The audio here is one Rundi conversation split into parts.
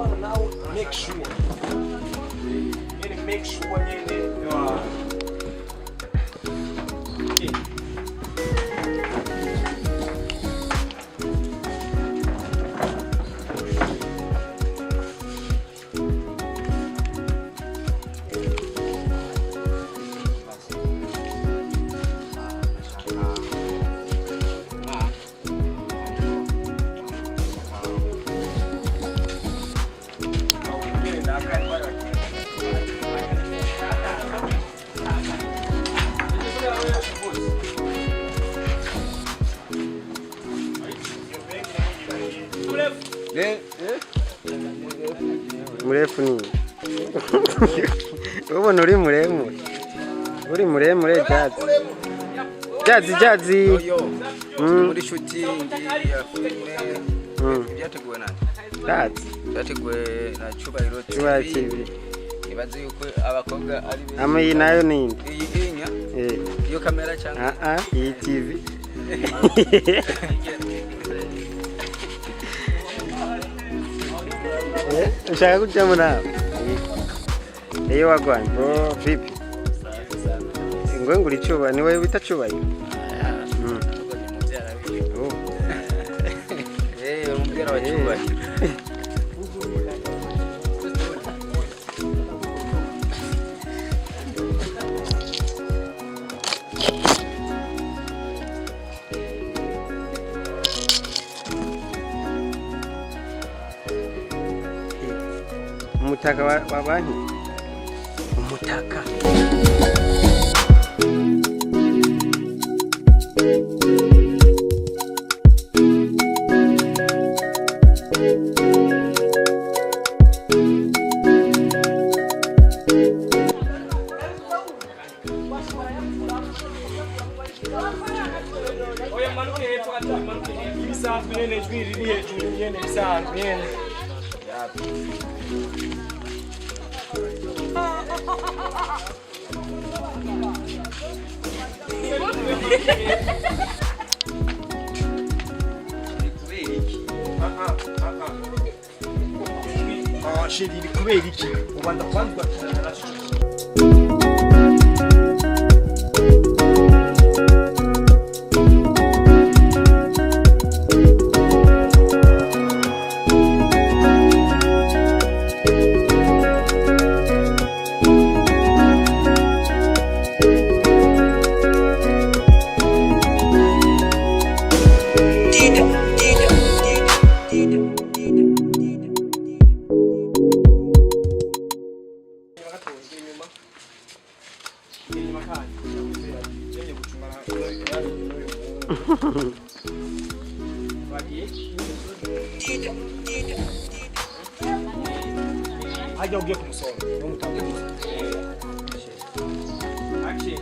wanna now make sure. Make sure mrefu ni ubona uri muremure jazi muri shooting ya filime byateguwe nande byateguwe na Cyubahiro TV ibaze yuko abakobwa ari amayi nayo ninde iyinya iyo kamera cyangwa iyi TV ushaka kujyamo nawe iyo wagwanye bro vipi ngo nguri Cyubahiro ni wowe bita Cyubahiro umubwira wa Cyubahiro umutaka wa banki umutaka sheri kubera iki ubanda kwandwa Hajya ugiye kumusoma no mutamuzi. Action.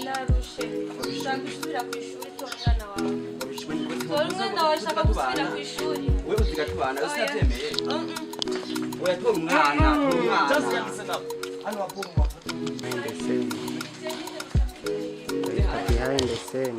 Narushe. Ushaka gusubira ku ishuri tongana wawe. Tongana wawe ushaka gusubira ku ishuri. Wewe uzigatubana usabyemeye. Oya tora umwana. Just get set up. Hano wapomba. behind the scene.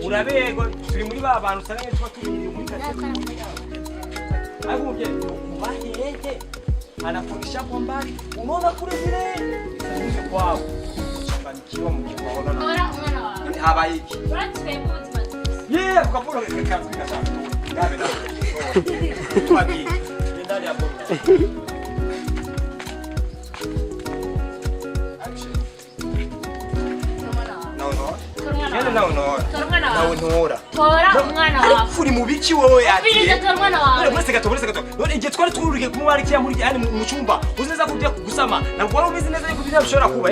Urabego turi muri ba bantu usanga twa tubiri muri kati. Ariko mubyeyi ubahehe anafundisha kwa mbali. Unaona kule vile sasa kwao. Changanikiwa mkiwaona na. Ora umwana wawe. Abayiki. Uratwemba ubuzima. Yeah, ukapora kazi kashaka. Ngabe na. Twagi. Ndani ya bonga. Tora umwana wawe. Uri mu biki wowe ati? Ubiriza tora umwana wawe. Uretse gato. None igihe twari twururiye kumwarikiya muri yani mu cyumba. Uzeza kujya kugusama. Nabwo wari ubizi neza yuko biriya bishobora kuba.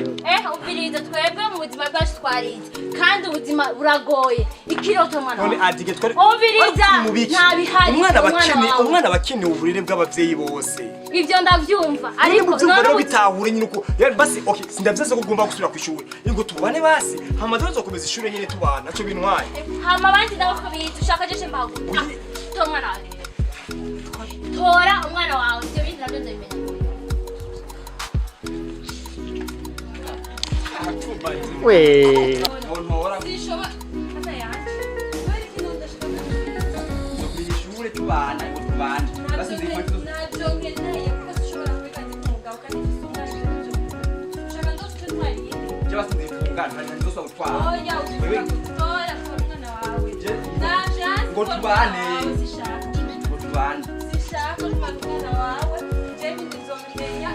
Ubiriza twebwe mu buzima bwacu twarize. Kandi ubuzima buragoye. Ikiroto mwana wawe. None adige twari. Ubiriza ntabihari. Umwana bakeneye uburire bw'abavyeyi bose. Ibyo ndavyumva. Ariko none bitahure nyine uko. Basi okay, sindavyaze ko ugomba gusubira ku ishuri. Ingo tubane basi. Hamaze zo komeza ishuri nyine tubana. Naco bintwaye. Hama bandi ndabako bitu ushaka je mbago. Tora umwana wawe. Tora umwana wawe. Ibyo bintu nabyo ndabimenya. we ntora Zishobora kata yanje. Kweli kino ndashaka ishure tubana ngo tubanje basi ndimwe najonge naye kuko zishobora kweka umugabo kandi gisunganye ibyo. Ushaka ndo twariye. je basi ndifungana nzoso gutwara Oya ushobora gutora umwana wawe. ngo tubane Zishaka. ngo tubane Zishaka umwana wawe. Jemi ndizomenya.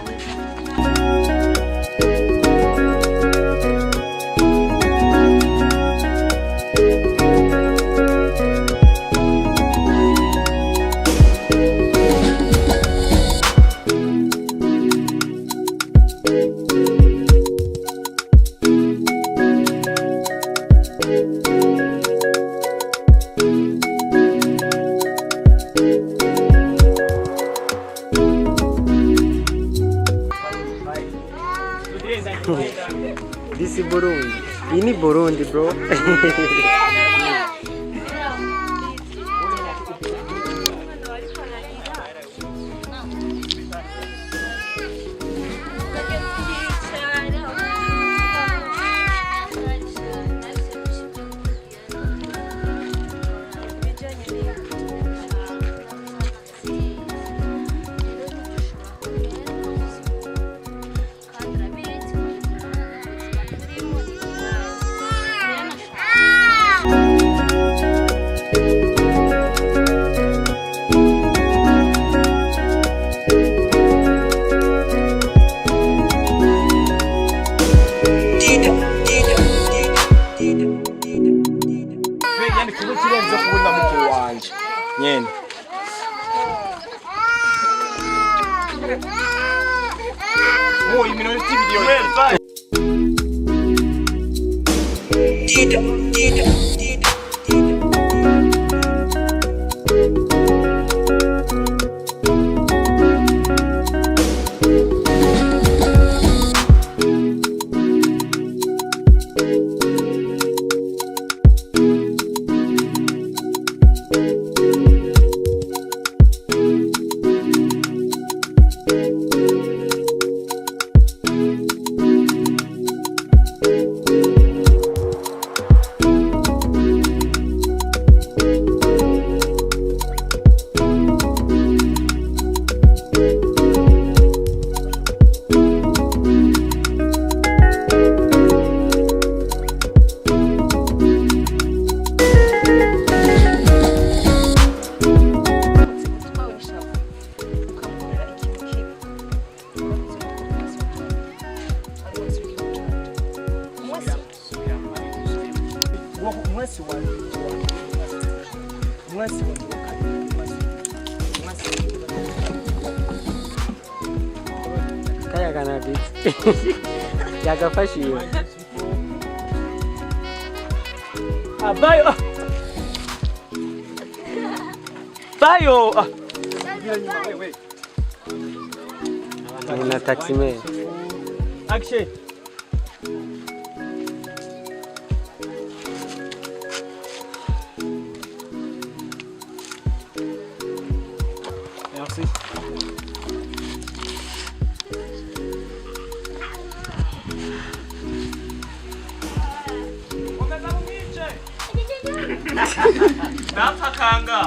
This is Burundi. Ini Burundi, bro. Yani kuba kirenze kubona mukuru wanje nyene mu iminota ibiri Kaya kana bit. Yagafashiwe. Abayo. Bayo. Una taxi man. Action. Merci. Napakanga.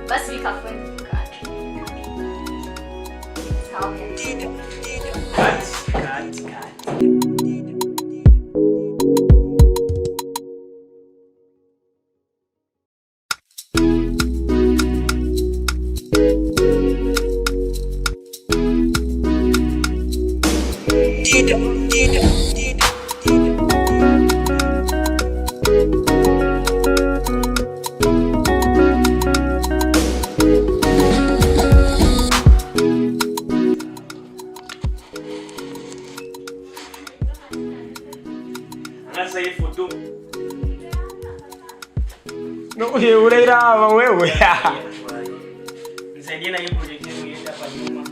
Basi vikafanya kati. Sawa. Kati. Sasa hii foto. No, unairaba wewe. Nisaidie na hiyo project yetu hapa nyuma.